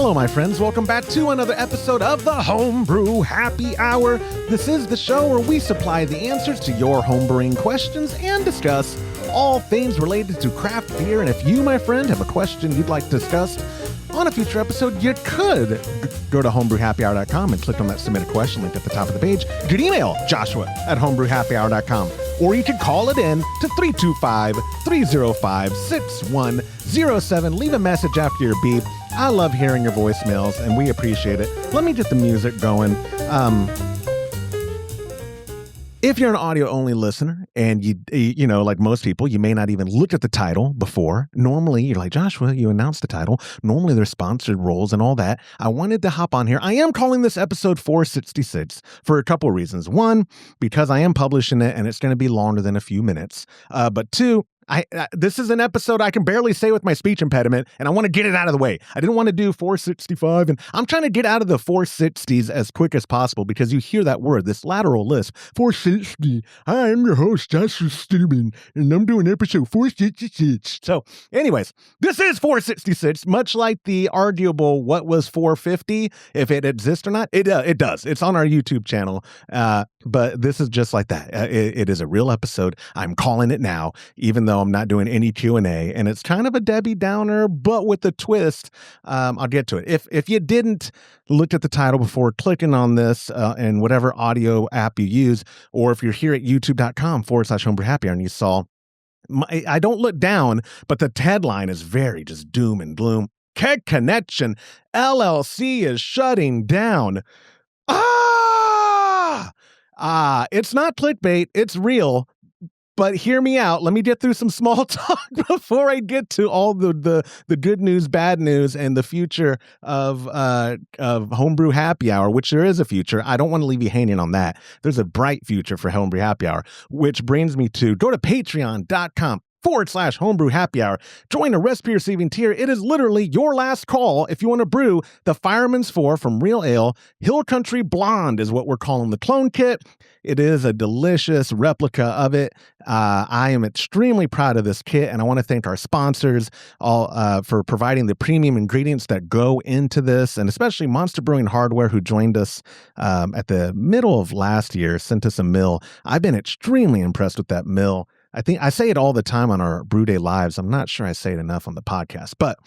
Hello, my friends. Welcome back to another episode of the Homebrew Happy Hour. This is the show where we supply the answers to your homebrewing questions and discuss all things related to craft beer. And if you, my friend, have a question you'd like discussed on a future episode, you could go to homebrewhappyhour.com and click on that submit a question link at the top of the page. You could email joshua@homebrewhappyhour.com, or you could call it in to 325-305-6107. Leave a message after your beep. I love hearing your voicemails, and we appreciate it. Let me get the music going. If you're an audio-only listener, and you know, like most people, you may not even look at the title before. Normally, you're like, Joshua, you announced the title. Normally, there's sponsored roles and all that. I wanted to hop on here. I am calling this episode 466 for a couple of reasons. One, because I am publishing it, and it's going to be longer than a few minutes. But two, this is an episode I can barely say with my speech impediment, and I want to get it out of the way. I didn't want to do 465, and I'm trying to get out of the 460s as quick as possible because you hear that word, this lateral lisp, 460. Hi, I'm your host, Joshua Steuben, and I'm doing episode 466. So, anyways, this is 466, much like the arguable what was 450, if it exists or not. It does. It's on our YouTube channel, but this is just like that. It is a real episode. I'm calling it now, even though I'm not doing any Q&A, and it's kind of a Debbie Downer, but with a twist. I'll get to it. If you didn't look at the title before clicking on this in whatever audio app you use, or if you're here at youtube.com/homebrewhappyhour and you saw, I don't look down, but the headline is very just doom and gloom. Keg Connection LLC is shutting down. It's not clickbait. It's real. But hear me out. Let me get through some small talk before I get to all the good news, bad news, and the future of Homebrew Happy Hour, which there is a future. I don't want to leave you hanging on that. There's a bright future for Homebrew Happy Hour, which brings me to go to patreon.com/homebrew happy hour. Join a recipe receiving tier. It is literally your last call if you want to brew the Fireman's Four from Real Ale. Hill Country Blonde is what we're calling the clone kit. It is a delicious replica of it. I am extremely proud of this kit, and I want to thank our sponsors all for providing the premium ingredients that go into this, and especially Monster Brewing Hardware, who joined us at the middle of last year, sent us a mill. I've been extremely impressed with that mill. I think I say it all the time on our Brew Day Lives. I'm not sure I say it enough on the podcast, but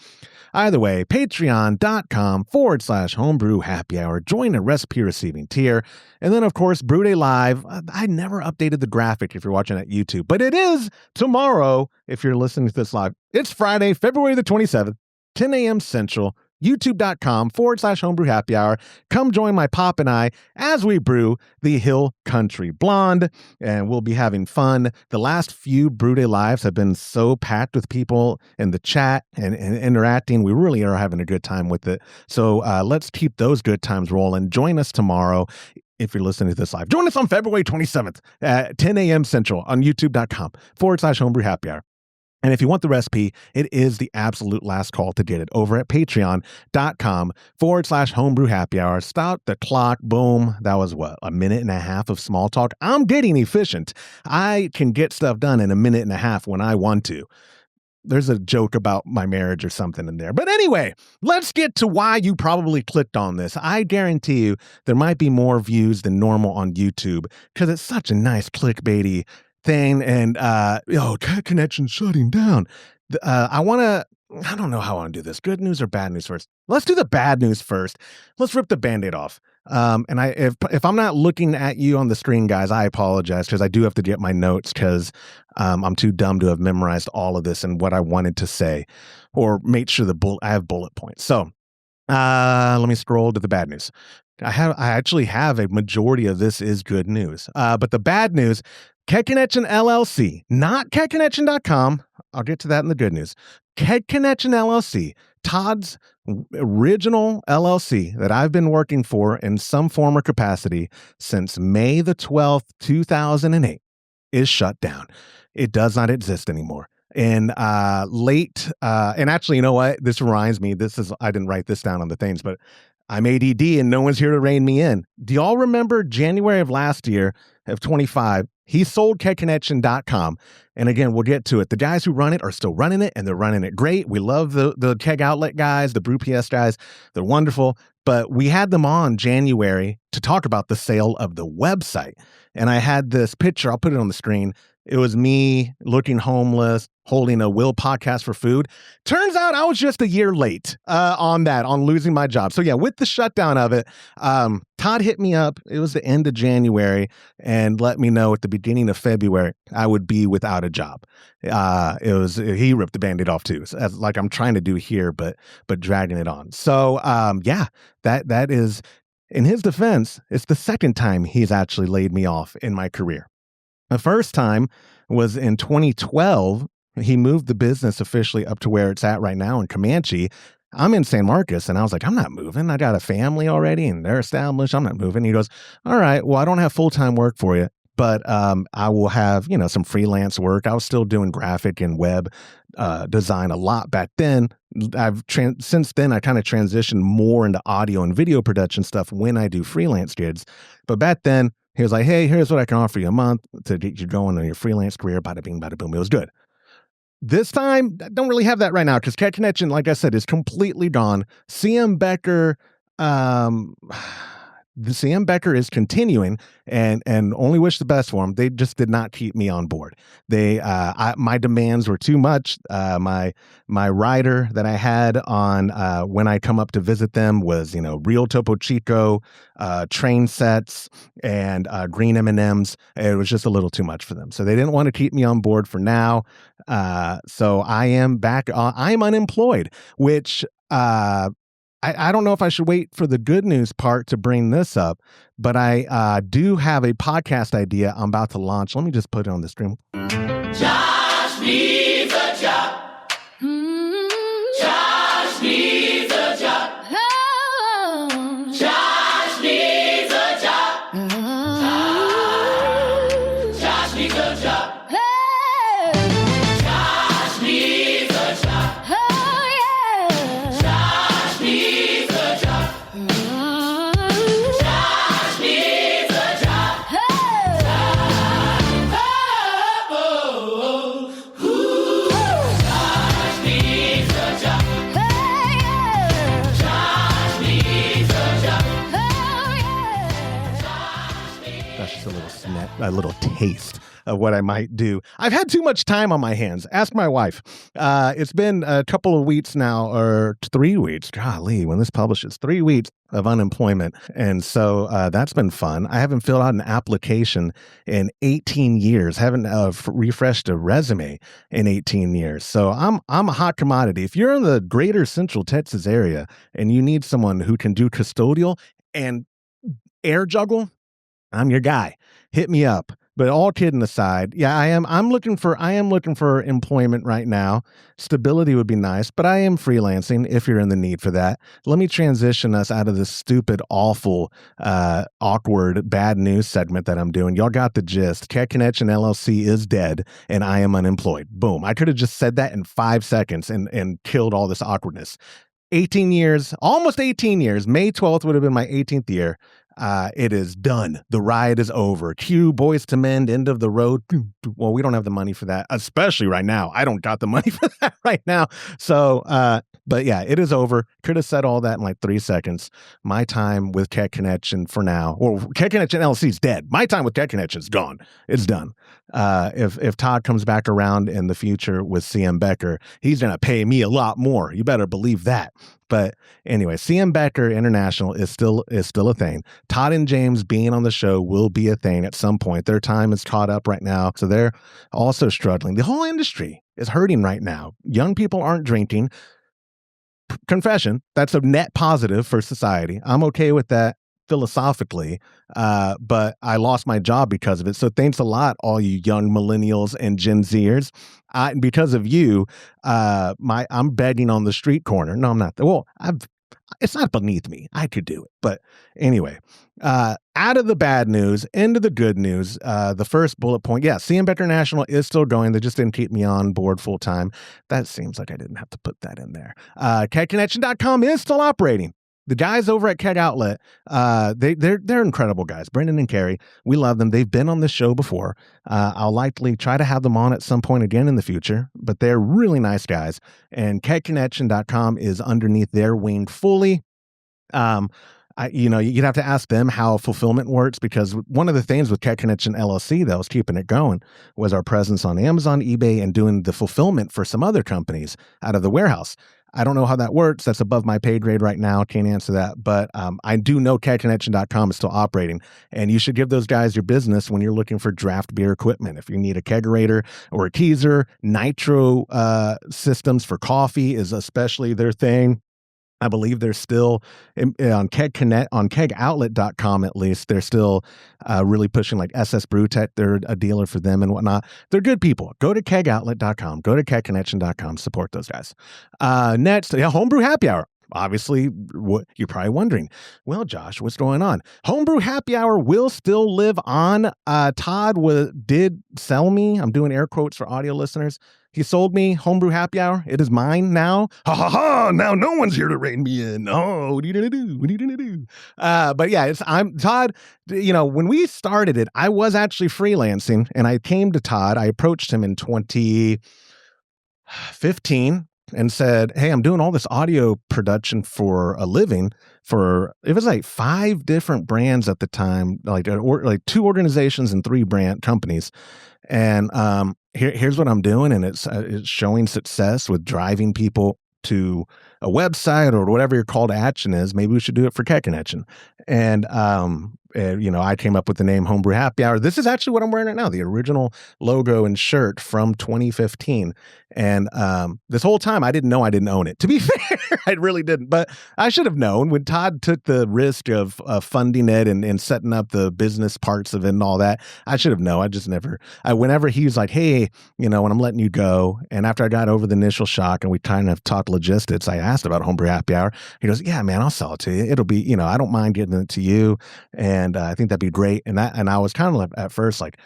either way, patreon.com/homebrew happy hour. Join a recipe receiving tier. And then, of course, Brew Day Live. I never updated the graphic if you're watching at YouTube, but it is tomorrow if you're listening to this live. It's Friday, February the 27th, 10 a.m. Central. youtube.com/homebrew happy hour. Come join my pop and I as we brew the Hill Country Blonde, and we'll be having fun. The last few Brew Day Lives have been so packed with people in the chat and interacting. We really are having a good time with it. So let's keep those good times rolling. Join us tomorrow. If you're listening to this live, join us on February 27th at 10 a.m. Central on youtube.com/homebrew happy hour. And if you want the recipe, it is the absolute last call to get it over at patreon.com/homebrew happy hour. Stop the clock. Boom. That was what? A minute and a half of small talk. I'm getting efficient. I can get stuff done in a minute and a half when I want to. There's a joke about my marriage or something in there. But anyway, let's get to why you probably clicked on this. I guarantee you there might be more views than normal on YouTube because it's such a nice clickbaity thing, and Connection shutting down. I don't know how I want to do this. Good news or bad news first? Let's do the bad news first. Let's rip the Band-Aid off. And if I'm not looking at you on the screen, guys, I apologize because I do have to get my notes because I'm too dumb to have memorized all of this and what I wanted to say, or make sure I have bullet points. So let me scroll to the bad news. I actually have a majority of this is good news. But the bad news, Keg Connection LLC, not kegconnection.com. I'll get to that in the good news. Keg Connection LLC, Todd's original LLC that I've been working for in some form or capacity since May the 12th, 2008, is shut down. It does not exist anymore. And and actually, you know what? This reminds me, I didn't write this down on the things, but I'm ADD and no one's here to rein me in. Do y'all remember January of last year of 25? He sold kegconnection.com. And again, we'll get to it. The guys who run it are still running it, and they're running it great. We love the Keg Outlet guys, the Brew PS guys. They're wonderful. But we had them on January to talk about the sale of the website. And I had this picture. I'll put it on the screen. It was me looking homeless, holding a Will Podcast for Food. Turns out I was just a year late on losing my job. So yeah, with the shutdown of it, Todd hit me up. It was the end of January and let me know at the beginning of February I would be without a job. He ripped the Band-Aid off too, as like I'm trying to do here, but dragging it on. So yeah, that is, in his defense, it's the second time he's actually laid me off in my career. The first time was in 2012. He moved the business officially up to where it's at right now in Comanche. I'm in San Marcos, and I was like, I'm not moving. I got a family already, and they're established. I'm not moving. He goes, all right, well, I don't have full-time work for you, but I will have, some freelance work. I was still doing graphic and web design a lot back then. Since then, I kind of transitioned more into audio and video production stuff when I do freelance gigs. But back then, he was like, hey, here's what I can offer you a month to get you going on your freelance career. Bada bing, bada boom. It was good. This time, I don't really have that right now because Keg Connection, like I said, is completely gone. CM Becker, the CM Becker is continuing and only wish the best for him. They just did not keep me on board. My demands were too much. My rider that I had on when I come up to visit them was, real Topo Chico, train sets, and green M&Ms. It was just a little too much for them. So they didn't want to keep me on board for now. So I am back. I'm unemployed, which I don't know if I should wait for the good news part to bring this up, but I do have a podcast idea I'm about to launch. Let me just put it on the stream. Josh needs a job. Josh needs a job. Josh needs a job. Josh needs a job. Josh needs a job. Josh needs a job. Josh needs a job. Josh needs a job. Josh needs a job. That's just a little taste of what I might do. I've had too much time on my hands. Ask my wife. It's been a couple of weeks now, or 3 weeks. Golly, when this publishes, 3 weeks of unemployment. And so that's been fun. I haven't filled out an application in 18 years. Haven't refreshed a resume in 18 years. So I'm a hot commodity. If you're in the greater Central Texas area and you need someone who can do custodial and air juggle, I'm your guy. Hit me up. But all kidding aside, yeah, I'm looking for employment right now. Stability would be nice, but I am freelancing if you're in the need for that. Let me transition us out of this stupid, awful, awkward, bad news segment that I'm doing. Y'all got the gist. Keg Connection LLC is dead, and I am unemployed. Boom. I could have just said that in 5 seconds and killed all this awkwardness. 18 years, almost 18 years. May 12th would have been my 18th year. It is done. The ride is over. Cue Boyz II Men, End of the Road. Well, we don't have the money for that, especially right now. I don't got the money for that right now. So, but yeah, it is over. Could have said all that in like 3 seconds. My time with Keg Connection for now, or Keg Connection LLC is dead. My time with Keg Connection is gone. It's done. If Todd comes back around in the future with CM Becker, he's going to pay me a lot more. You better believe that. But anyway, CM Becker International is still a thing. Todd and James being on the show will be a thing at some point. Their time is caught up right now, so they're also struggling. The whole industry is hurting right now. Young people aren't drinking. Confession, that's a net positive for society. I'm okay with that philosophically, but I lost my job because of it. So thanks a lot, all you young millennials and Gen Zers. Because of you, I'm begging on the street corner. No, I'm not. Well, it's not beneath me. I could do it. But anyway, out of the bad news, into the good news, the first bullet point. Yeah, CM Becker National is still going. They just didn't keep me on board full time. That seems like I didn't have to put that in there. KegConnection.com is still operating. the guys over at Keg Outlet, they're incredible guys. Brendan and Carrie, we love them. They've been on this show before. I'll likely try to have them on at some point again in the future, but they're really nice guys. And kegconnection.com is underneath their wing fully. You'd have to ask them how fulfillment works, because one of the things with Keg Connection LLC that was keeping it going was our presence on Amazon, eBay, and doing the fulfillment for some other companies out of the warehouse. I don't know how that works. That's above my pay grade right now. Can't answer that. But I do know kegconnection.com is still operating, and you should give those guys your business when you're looking for draft beer equipment. If you need a kegerator or a keezer, nitro systems for coffee is especially their thing. I believe they're still on kegoutlet.com, at least. They're still really pushing like SS Brewtech. They're a dealer for them and whatnot. They're good people. Go to kegoutlet.com. Go to kegconnection.com. Support those guys. Next, Homebrew Happy Hour. Obviously, you're probably wondering, well, Josh, what's going on? Homebrew Happy Hour will still live on. Todd did sell me. I'm doing air quotes for audio listeners. He sold me Homebrew Happy Hour. It is mine now. Ha ha ha! Now no one's here to rein me in. Oh, what are you gonna do? What are you gonna do? But yeah, I'm Todd. When we started it, I was actually freelancing, and I came to Todd. I approached him in 2015 and said, "Hey, I'm doing all this audio production for a living it was like 5 different brands at the time, like 2 organizations and 3 brand companies. And here's what I'm doing, and it's showing success with driving people to a website or whatever your call to action is. Maybe we should do it for Keg Connection." And I came up with the name Homebrew Happy Hour. This is actually what I'm wearing right now, the original logo and shirt from 2015. And this whole time, I didn't know I didn't own it. To be fair, I really didn't. But I should have known when Todd took the risk of funding it and setting up the business parts of it and all that. I should have known. I just never. Whenever he was like, "Hey, when I'm letting you go," and after I got over the initial shock and we kind of talked logistics, I asked about Homebrew Happy Hour. He goes, "Yeah, man, I'll sell it to you. It'll be, I don't mind getting it to you, and I think that'd be great." And I was kind of like, at first like,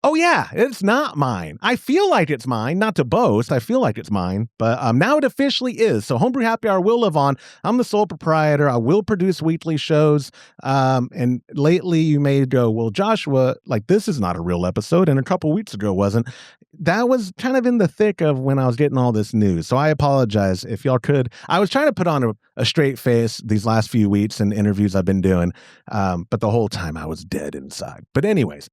"Oh yeah, it's not mine. I feel like it's mine, not to boast. I feel like it's mine, but now it officially is." So Homebrew Happy Hour will live on. I'm the sole proprietor. I will produce weekly shows. And lately you may go, "Well, Joshua, like this is not a real episode, and a couple weeks ago wasn't." That was kind of in the thick of when I was getting all this news. So I apologize if y'all could. I was trying to put on a straight face these last few weeks and interviews I've been doing. But the whole time I was dead inside. But anyways,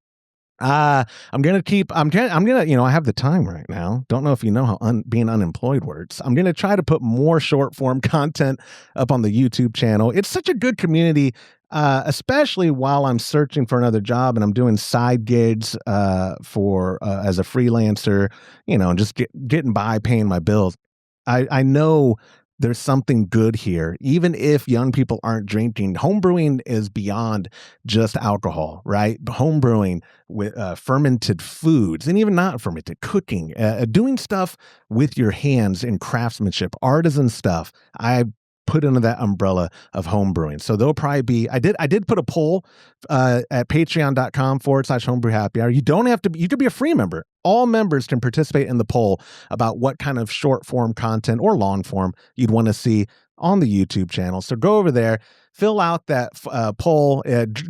I have the time right now. Don't know if you know how being unemployed works. I'm going to try to put more short form content up on the YouTube channel. It's such a good community, especially while I'm searching for another job and I'm doing side gigs, as a freelancer, and just getting by paying my bills. I know there's something good here. Even if young people aren't drinking, homebrewing is beyond just alcohol, right? Homebrewing with fermented foods, and even not fermented, cooking, doing stuff with your hands in craftsmanship, artisan stuff. I put under that umbrella of homebrewing. So there'll probably be, I did put a poll at patreon.com/homebrew happy hour. You don't have to, you could be a free member. All members can participate in the poll about what kind of short form content or long form you'd want to see on the YouTube channel. So go over there, fill out that poll,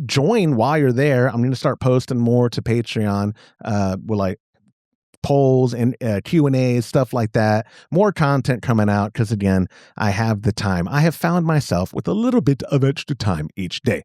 join while you're there. I'm going to start posting more to Patreon, with like polls and Q&As, stuff like that. More content coming out because, again, I have the time. I have found myself with a little bit of extra time each day.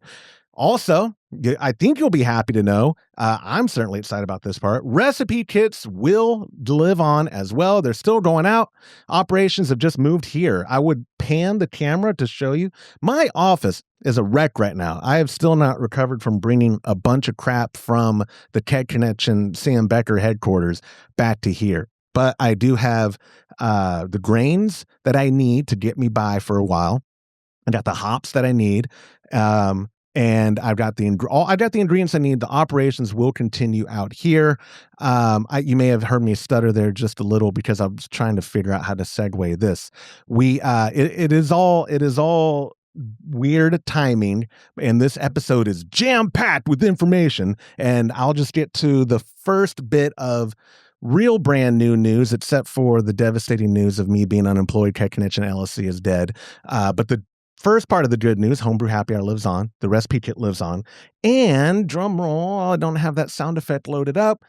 Also, I think you'll be happy to know, I'm certainly excited about this part. Recipe kits will live on as well. They're still going out. Operations have just moved here. I would pan the camera to show you. My office is a wreck right now. I have still not recovered from bringing a bunch of crap from the Keg Connection Sam Becker headquarters back to here. But I do have the grains that I need to get me by for a while. I got the hops that I need. And I've got the ingredients I need. The operations will continue out here. You may have heard me stutter there just a little because I was trying to figure out how to segue this. It is all weird timing, and this episode is jam-packed with information. And I'll just get to the first bit of real brand new news, except for the devastating news of me being unemployed. Keg Connection LLC is dead. But the first part of the good news, Homebrew Happy Hour lives on. The recipe kit lives on. And drum roll, I don't have that sound effect loaded up.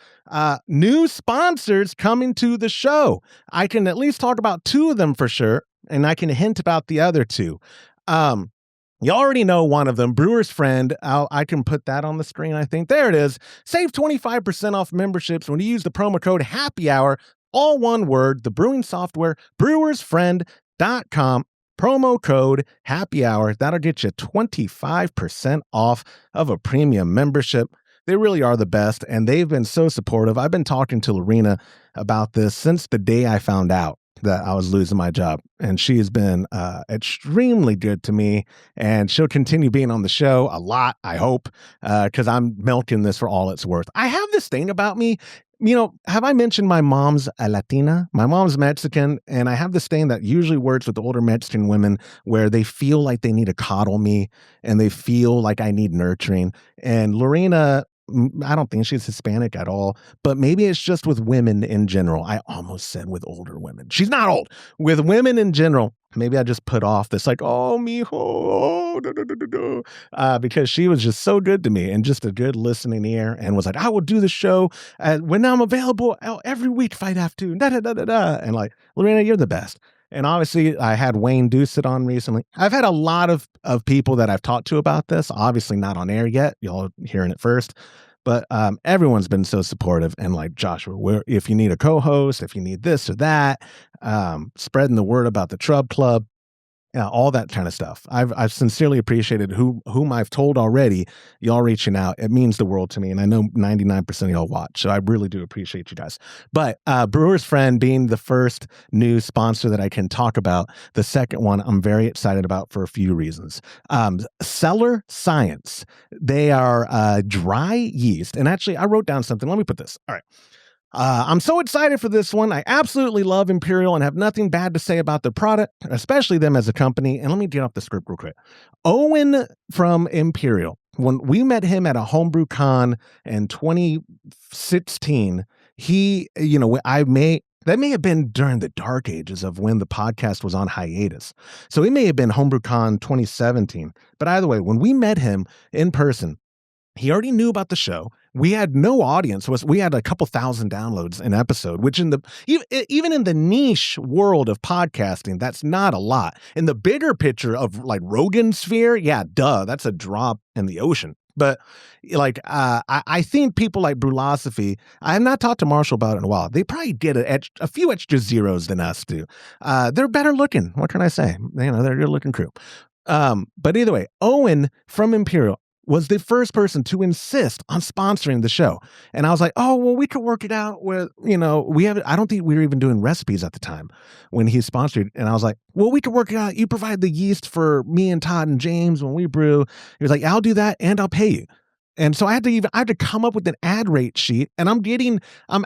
New sponsors coming to the show. I can at least talk about two of them for sure, and I can hint about the other two. You already know one of them, Brewer's Friend. I can put that on the screen, I think. There it is. Save 25% off memberships when you use the promo code Happy Hour, all one word, the brewing software, brewersfriend.com. Promo code Happy Hour. That'll get you 25% off of a premium membership. They really are the best, and they've been so supportive. I've been talking to Lorena about this since the day I found out that I was losing my job, and she has been extremely good to me, and she'll continue being on the show a lot, I hope, because I'm milking this for all it's worth. I have this thing about me. You know, have I mentioned my mom's a Latina? My mom's Mexican, and I have this thing that usually works with older Mexican women where they feel like they need to coddle me and they feel like I need nurturing. And Lorena, I don't think she's Hispanic at all, but maybe it's just with women in general. I almost said with older women. She's not old. With women in general, maybe I just put off this like, oh, mijo, oh, da, da, da, da, da, because she was just so good to me and just a good listening ear and was like, I will do the show when I'm available every week if I'd have to. Da, da, da, da, da. And like, Lorena, you're the best. And obviously, I had Wayne Doucet on recently. I've had a lot of people that I've talked to about this. Obviously, not on air yet. Y'all are hearing it first. But everyone's been so supportive. And like, Joshua, if you need a co-host, if you need this or that, spreading the word about the Trub Club, all that kind of stuff. I've sincerely appreciated whom I've told already. Y'all reaching out, it means the world to me, and I know 99% of y'all watch, so I really do appreciate you guys. But Brewer's Friend being the first new sponsor that I can talk about, the second one I'm very excited about for a few reasons. Cellar Science, they are dry yeast, and actually I wrote down something. Let me put this. All right. I'm so excited for this one. I absolutely love Imperial and have nothing bad to say about the product, especially them as a company. And let me get off the script real quick. Owen from Imperial, when we met him at a Homebrew Con in 2016, that may have been during the dark ages of when the podcast was on hiatus. So it may have been Homebrew Con 2017. But either way, when we met him in person, he already knew about the show. We had no audience. We had a couple thousand downloads an episode, which even in the niche world of podcasting, that's not a lot. In the bigger picture of like Rogan sphere, yeah, duh, that's a drop in the ocean. But like, I think people like Brulosophy, I have not talked to Marshall about it in a while. They probably get a few extra zeros than us do. They're better looking. What can I say? They're a good looking crew. But either way, Owen from Imperial was the first person to insist on sponsoring the show. And I was like, oh, well, we could work it out with, I don't think we were even doing recipes at the time when he sponsored. And I was like, well, we could work it out. You provide the yeast for me and Todd and James when we brew. He was like, I'll do that and I'll pay you. And so I had to come up with an ad rate sheet, and I'm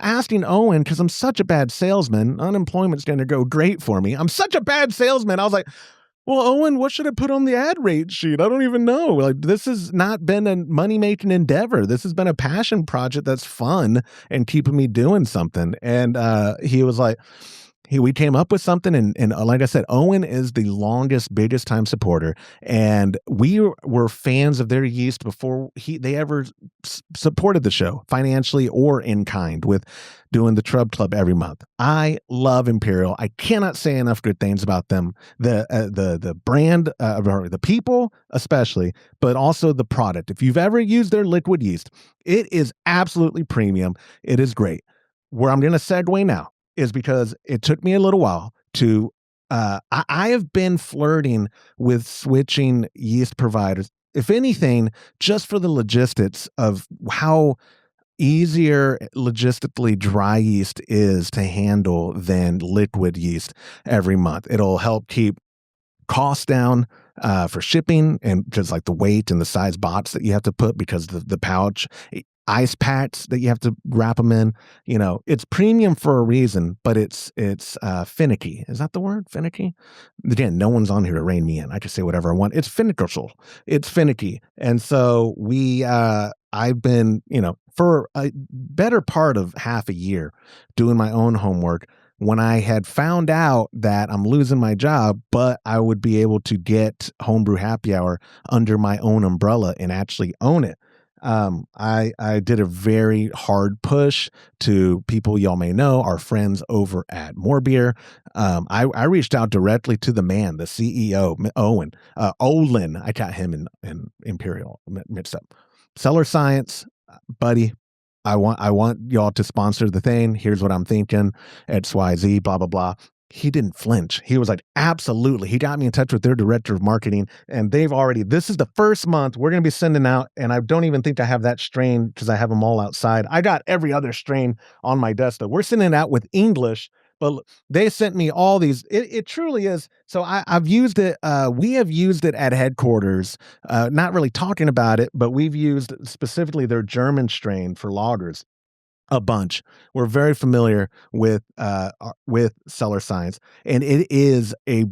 asking Owen, because I'm such a bad salesman. Unemployment's going to go great for me. I'm such a bad salesman. I was like, well, Owen, what should I put on the ad rate sheet? I don't even know. Like, this has not been a money-making endeavor. This has been a passion project that's fun and keeping me doing something. And he was like, we came up with something. And like I said, Owen is the biggest time supporter. And we were fans of their yeast before they ever supported the show financially or in kind with doing the Trub Club every month. I love Imperial. I cannot say enough good things about them. The brand, the people especially, but also the product. If you've ever used their liquid yeast, it is absolutely premium. It is great. Where I'm going to segue now is because it took me a little while to, I have been flirting with switching yeast providers, if anything, just for the logistics of how easier logistically dry yeast is to handle than liquid yeast every month. It'll help keep costs down for shipping, and just like the weight and the size box that you have to put because the pouch ice packs that you have to wrap them in. It's premium for a reason, but it's finicky. Is that the word? Finicky? Again, no one's on here to rein me in. I can say whatever I want. It's finicky. It's finicky. And so I've been, for a better part of half a year doing my own homework, when I had found out that I'm losing my job, but I would be able to get Homebrew Happy Hour under my own umbrella and actually own it. I did a very hard push to people y'all may know, our friends over at More Beer. I reached out directly to the man, the CEO, Olin. I got him in Imperial mixed up. Cellar Science, buddy. I want y'all to sponsor the thing. Here's what I'm thinking. XYZ, blah, blah, blah. He didn't flinch. He was like, absolutely. He got me in touch with their director of marketing, and this is the first month we're going to be sending out, and I don't even think I have that strain because I have them all outside. I got every other strain on my desktop. We're sending it out with English, but they sent me all these. It truly is. So I've used it. We have used it at headquarters, not really talking about it, but we've used specifically their German strain for lagers a bunch. We're very familiar with Cellar Science, and it is a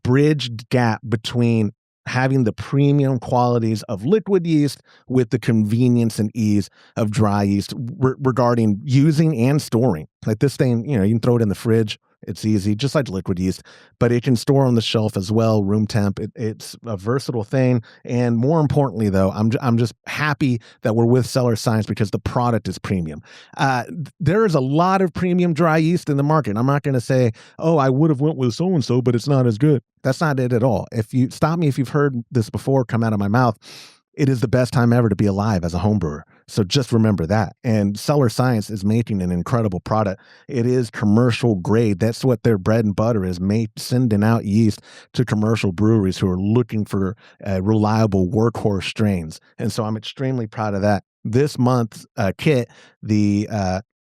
bridged gap between having the premium qualities of liquid yeast with the convenience and ease of dry yeast regarding using and storing. Like this thing, you can throw it in the fridge. It's easy, just like liquid yeast, but it can store on the shelf as well, room temp. It's a versatile thing. And more importantly, though, I'm just happy that we're with Cellar Science because the product is premium. There is a lot of premium dry yeast in the market. I'm not going to say, oh, I would have went with so-and-so, but it's not as good. That's not it at all. If you stop me, if you've heard this before come out of my mouth, it is the best time ever to be alive as a home brewer. So just remember that. And Cellar Science is making an incredible product. It is commercial grade. That's what their bread and butter is, sending out yeast to commercial breweries who are looking for reliable workhorse strains. And so I'm extremely proud of that. This month's kit, the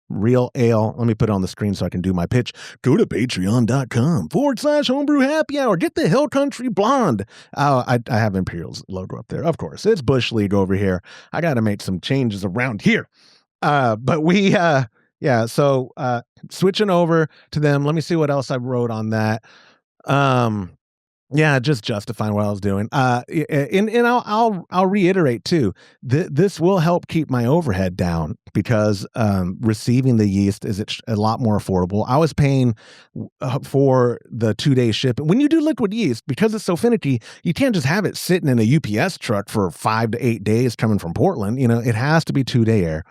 Real Ale. Let me put it on the screen so I can do my pitch. Go to patreon.com/homebrew happy hour. Get the Hill Country Blonde. I have Imperial's logo up there. Of course, it's Bush League over here. I got to make some changes around here. But so switching over to them. Let me see what else I wrote on that. Yeah, just justifying what I was doing. And I'll reiterate too. This will help keep my overhead down because receiving the yeast is a lot more affordable. I was paying for the 2-day shipping. When you do liquid yeast, because it's so finicky, you can't just have it sitting in a UPS truck for 5 to 8 days coming from Portland. It has to be 2-day air.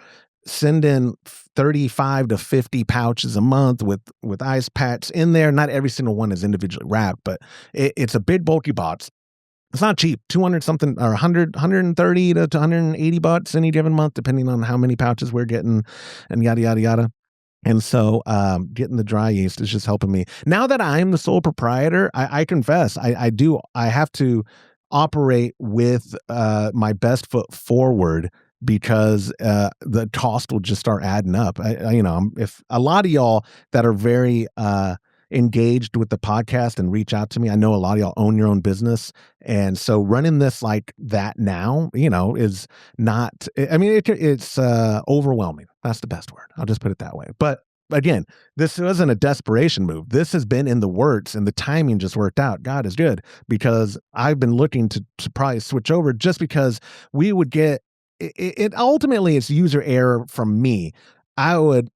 Send in 35 to 50 pouches a month with ice packs in there. Not every single one is individually wrapped, but it's a big bulky box. It's not cheap. 200 something or 130 to $180 any given month, depending on how many pouches we're getting and yada, yada, yada. And so getting the dry yeast is just helping me. Now that I'm the sole proprietor, I confess, I have to operate with my best foot forward because the cost will just start adding up. If a lot of y'all that are very engaged with the podcast and reach out to me, I know a lot of y'all own your own business. And so running this like that now, is not, it's overwhelming. That's the best word. I'll just put it that way. But again, this wasn't a desperation move. This has been in the works and the timing just worked out. God is good because I've been looking to probably switch over just because we would get, it ultimately it's user error from me. I would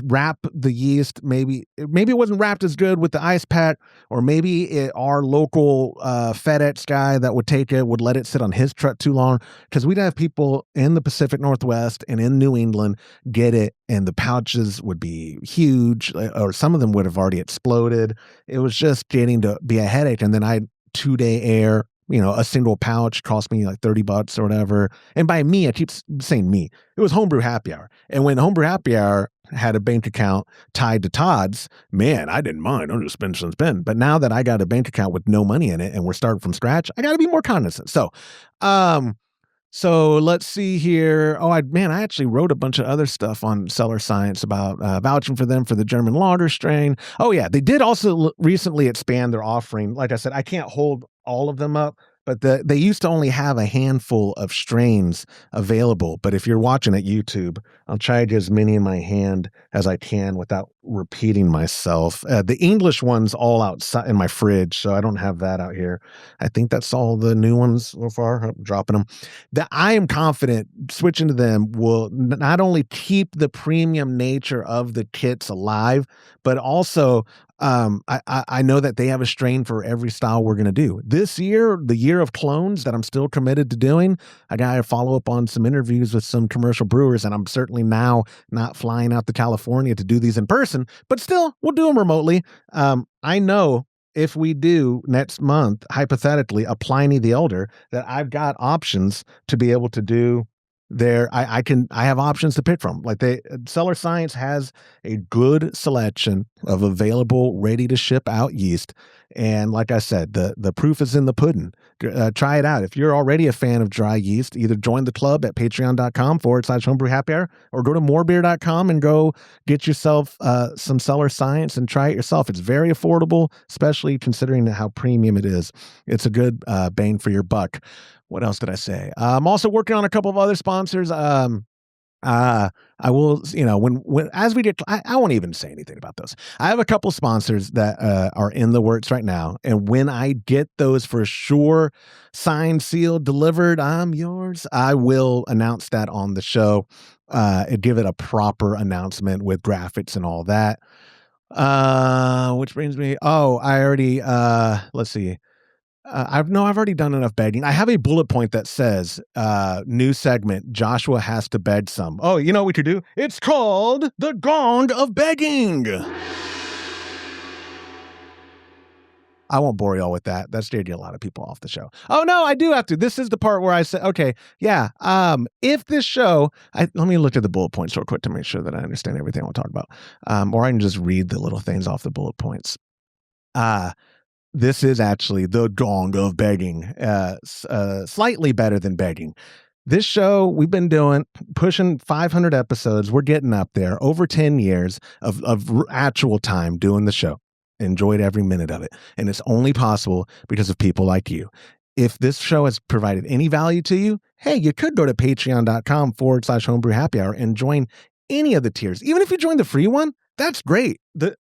wrap the yeast. Maybe it wasn't wrapped as good with the ice pack, or maybe our local FedEx guy that would take it would let it sit on his truck too long, because we'd have people in the Pacific Northwest and in New England get it, and the pouches would be huge, or some of them would have already exploded. It was just getting to be a headache. And then I 2-day air. A single pouch cost me like $30 or whatever. And by me, I keep saying me. It was Homebrew Happy Hour. And when Homebrew Happy Hour had a bank account tied to Todd's, man, I didn't mind. I'll just spend. But now that I got a bank account with no money in it and we're starting from scratch, I got to be more cognizant. So let's see here. I actually wrote a bunch of other stuff on Cellar Science about vouching for them for the German lager strain. Oh yeah, they did also recently expand their offering. Like I said, I can't hold all of them up, but they used to only have a handful of strains available. But if you're watching at YouTube, I'll try to get as many in my hand as I can without repeating myself. The English one's all outside in my fridge, so I don't have that out here. I think that's all the new ones so far. I'm dropping them. That I am confident switching to them will not only keep the premium nature of the kits alive, but also I know that they have a strain for every style we're going to do. This year, the year of clones that I'm still committed to doing, I got to follow up on some interviews with some commercial brewers, and I'm certainly now not flying out to California to do these in person, but still, we'll do them remotely. I know if we do next month, hypothetically, a Pliny the Elder, that I've got options to be able to do there. I have options to pick from. Like Cellar Science has a good selection of available, ready to ship out yeast. And like I said, the proof is in the pudding. Try it out. If you're already a fan of dry yeast, either join the club at patreon.com/homebrew happy hour, or go to morebeer.com and go get yourself some Cellar Science and try it yourself. It's very affordable, especially considering how premium it is. It's a good bang for your buck. What else did I say? I'm also working on a couple of other sponsors. I will, when as we get, I won't even say anything about those. I have a couple sponsors that are in the works right now, and when I get those for sure, signed, sealed, delivered, I'm yours, I will announce that on the show, and give it a proper announcement with graphics and all that. Which brings me, I already, let's see. I've already done enough begging. I have a bullet point that says, new segment, Joshua has to beg some. Oh, you know what we could do? It's called the Gong of Begging. I won't bore y'all with that. That scared a lot of people off the show. Oh no, I do have to. This is the part where I say, okay, yeah. If this show, let me look at the bullet points real quick to make sure that I understand everything I'll talk about. Or I can just read the little things off the bullet points. This is actually the Gong of Begging, slightly better than begging. This show, we've been pushing 500 episodes. We're getting up there, over 10 years of actual time doing the show. Enjoyed every minute of it. And it's only possible because of people like you. If this show has provided any value to you, hey, you could go to patreon.com/homebrew happy hour and join any of the tiers. Even if you join the free one, that's great.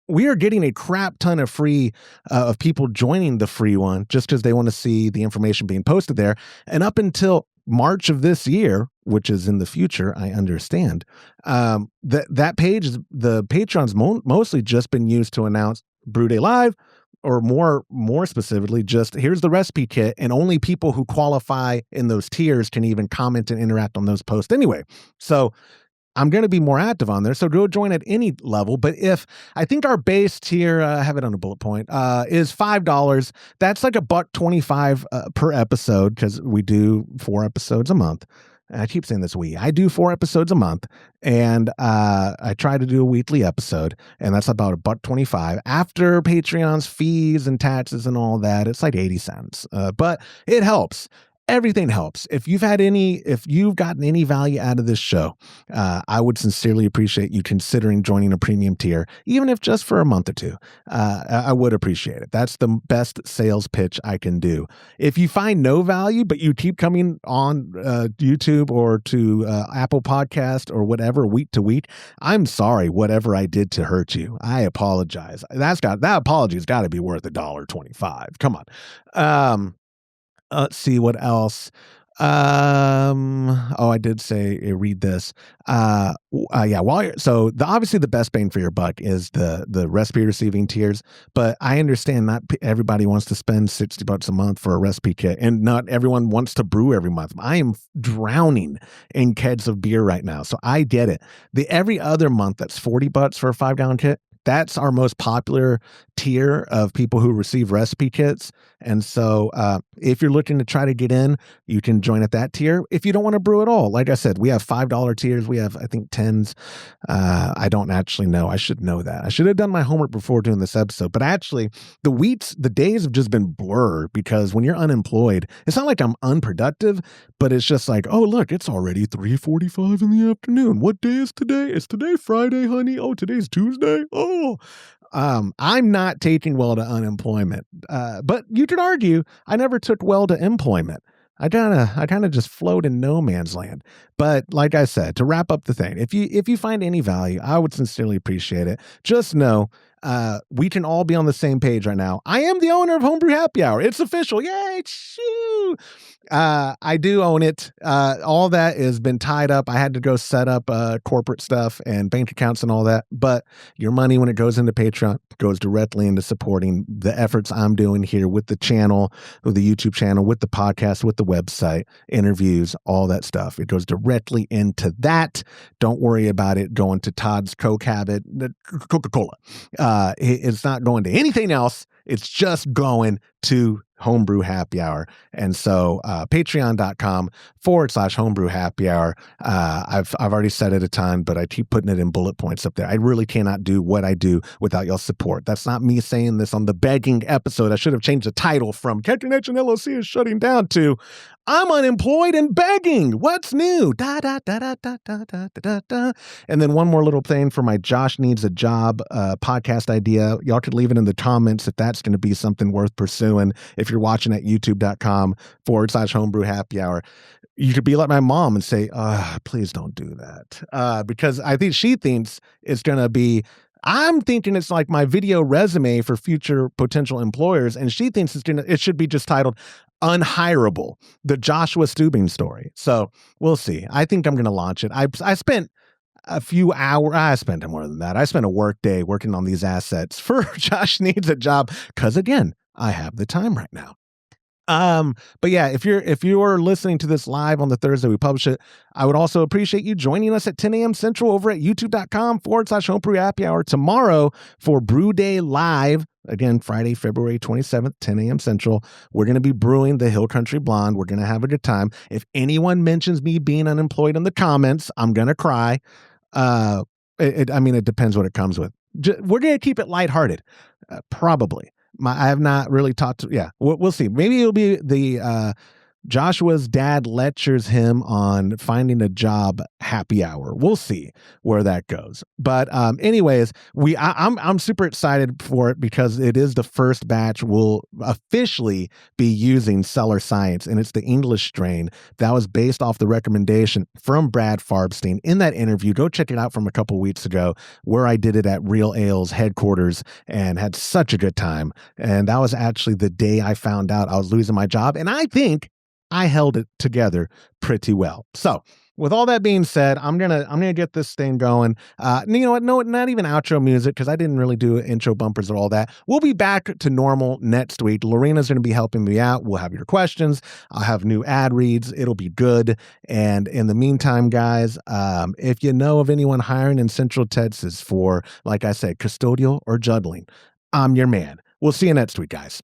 We are getting a crap ton of free of people joining the free one just because they want to see the information being posted there. And up until March of this year, which is in the future, I understand, that page, the Patreon's mostly just been used to announce Brew Day Live, or more specifically, just here's the recipe kit, and only people who qualify in those tiers can even comment and interact on those posts anyway. So I'm going to be more active on there, so go join at any level. But if I think our base tier, I have it on a bullet point, is $5. That's like $1.25 per episode, because we do 4 episodes a month. I keep saying this I do 4 episodes a month, and I try to do a weekly episode, and that's about $1.25. After Patreon's fees and taxes and all that, it's like 80 cents. But it helps. Everything helps. If you've gotten any value out of this show, I would sincerely appreciate you considering joining a premium tier, even if just for a month or two. I would appreciate it. That's the best sales pitch I can do. If you find no value, but you keep coming on YouTube or to Apple Podcast or whatever week to week, I'm sorry, whatever I did to hurt you. I apologize. That apology's got to be worth $1.25. Come on. Let's see what else. I did say read this. Yeah. So obviously the best bang for your buck is the recipe receiving tiers, but I understand not everybody wants to spend $60 a month for a recipe kit, and not everyone wants to brew every month. I am drowning in kegs of beer right now, so I get it. The every other month, that's $40 for a 5-gallon kit. That's our most popular tier of people who receive recipe kits. And so if you're looking to try to get in, you can join at that tier. If you don't want to brew at all, like I said, we have $5 tiers. We have, I think, 10s. I don't actually know. I should know that. I should have done my homework before doing this episode. But actually, the days have just been blurred, because when you're unemployed, it's not like I'm unproductive, but it's just like, oh, look, it's already 3:45 in the afternoon. What day is today? Is today Friday, honey? Oh, today's Tuesday? Oh, I'm not taking well to unemployment. But you could argue I never took well to employment. I kind of just float in no man's land. But like I said, to wrap up the thing, if you find any value, I would sincerely appreciate it. Just know we can all be on the same page right now. I am the owner of Homebrew Happy Hour. It's official. Yay! Shoo! I do own it. All that has been tied up. I had to go set up corporate stuff and bank accounts and all that. But your money, when it goes into Patreon, goes directly into supporting the efforts I'm doing here with the channel, with the YouTube channel, with the podcast, with the website, interviews, all that stuff. It goes directly into that. Don't worry about it going to Todd's Coke habit, Coca-Cola. It's not going to anything else. It's just going to Homebrew Happy Hour. And so patreon.com/Homebrew Happy Hour. I've already said it a ton, but I keep putting it in bullet points up there. I really cannot do what I do without your support. That's not me saying this on the begging episode. I should have changed the title from Captain H and LLC is shutting down to I'm unemployed and begging. What's new? Da, da, da, da, da, da, da, da, da. And then one more little thing for my Josh Needs a Job podcast idea. Y'all could leave it in the comments if that's going to be something worth pursuing. If you're watching at youtube.com/Homebrew Happy Hour, you could be like my mom and say, please don't do that. Because I think she thinks it's going to be, I'm thinking it's like my video resume for future potential employers. And she thinks it should be just titled Unhireable, the Joshua Steubing story. So we'll see. I think I'm going to launch it. I spent a few hours. I spent more than that. I spent a work day working on these assets for Josh Needs a Job. Cause again, I have the time right now. But yeah, if you're listening to this live on the Thursday we publish it, I would also appreciate you joining us at 10 a.m. Central over at youtube.com/Homebrew Happy Hour tomorrow for Brew Day Live. Again, Friday, February 27th, 10 a.m. Central. We're going to be brewing the Hill Country Blonde. We're going to have a good time. If anyone mentions me being unemployed in the comments, I'm going to cry. It depends what it comes with. We're going to keep it lighthearted. Probably. I have not really talked to, yeah, we'll see. Maybe it'll be the Joshua's dad lectures him on finding a job happy hour. We'll see where that goes. But anyways, I'm super excited for it because it is the first batch we'll officially be using Cellar Science, and it's the English strain that was based off the recommendation from Brad Farbstein in that interview. Go check it out from a couple weeks ago where I did it at Real Ale's headquarters and had such a good time. And that was actually the day I found out I was losing my job. And I think I held it together pretty well. So with all that being said, I'm gonna get this thing going. You know what? No, not even outro music because I didn't really do intro bumpers or all that. We'll be back to normal next week. Lorena's gonna be helping me out. We'll have your questions. I'll have new ad reads. It'll be good. And in the meantime, guys, if you know of anyone hiring in Central Texas for, like I said, custodial or juggling, I'm your man. We'll see you next week, guys.